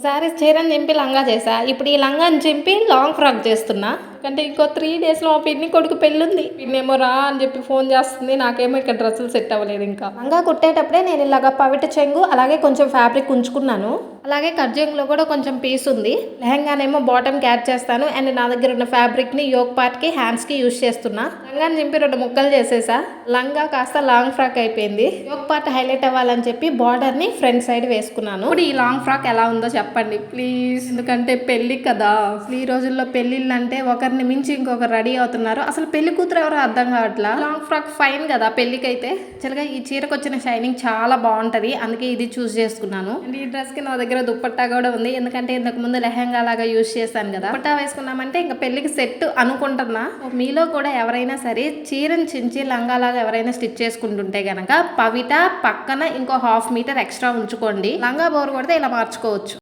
శారీస్ చీరని చింపి లంగా చేసా. ఇప్పుడు ఈ లంగాని చింపి లాంగ్ ఫ్రాక్ చేస్తున్నా. అంటే ఇంకో 3 డేస్‌లో మా పిన్ని కొడుకు పెళ్ళుంది. పిన్నేమో రా అని చెప్పి ఫోన్ చేస్తుంది. నాకేమో ఇక్కడ డ్రెస్సులు సెట్ అవ్వలేదు ఇంకా. లంగా కుట్టేటప్పుడే నేను ఇలాగ పవిట చెంగు అలాగే కొంచెం ఫ్యాబ్రిక్ ఉంచుకున్నాను. అలాగే కర్జంగ్లో కూడా కొంచెం పీస్ ఉంది. లెహంగానేమో బాటమ్‌కి యాడ్ చేస్తాను. అండ్ నా దగ్గర ఉన్న ఫ్యాబ్రిక్‌ని యోక్ పార్ట్‌కి హ్యాండ్స్‌కి యూజ్ చేస్తున్నా. లంగాని చింపి 2 ముక్కలు చేసేసా. లంగా కాస్త లాంగ్ ఫ్రాక్ అయిపోయింది. యోక్ పార్ట్ హైలైట్ అవ్వాలని చెప్పి బార్డర్‌ని ఫ్రంట్ సైడ్ వేసుకున్నాను. ఇప్పుడు ఈ లాంగ్ ఫ్రాక్ ఎలా ఉందో చెప్పండి ప్లీజ్. ఎందుకంటే పెళ్లి కదా. ఈ రోజుల్లో పెళ్లిళ్ళు అంటే ఒకరిని మించి ఇంకొకరు రెడీ అవుతున్నారు. అసలు పెళ్లి కూతురు ఎవరో అర్థం కావట్లా. లాంగ్ ఫ్రాక్ ఫైన్ కదా పెళ్లికైతే. యాక్చువల్గా ఈ చీరకు వచ్చిన షైనింగ్ చాలా బాగుంటది. అందుకే ఇది చూస్ చేసుకున్నాను. అండ్ ఈ డ్రెస్ కి నా దగ్గర దుప్పట్టా కూడా ఉంది. ఎందుకంటే ఇంతకు ముందు లెహంగా లాగా యూజ్ చేశాను కదా. దుప్పట్టా వేసుకున్నామంటే ఇంకా పెళ్లికి సెట్ అనుకుంటున్నా. మీలో కూడా ఎవరైనా సరే చీరని చించి లంగా లాగా ఎవరైనా స్టిచ్ చేసుకుంటుంటే గనక పవిట పక్కన ఇంకో 1/2 మీటర్ ఎక్స్ట్రా ఉంచుకోండి. లంగా బోర్ కొడితే ఇలా మార్చుకోవచ్చు.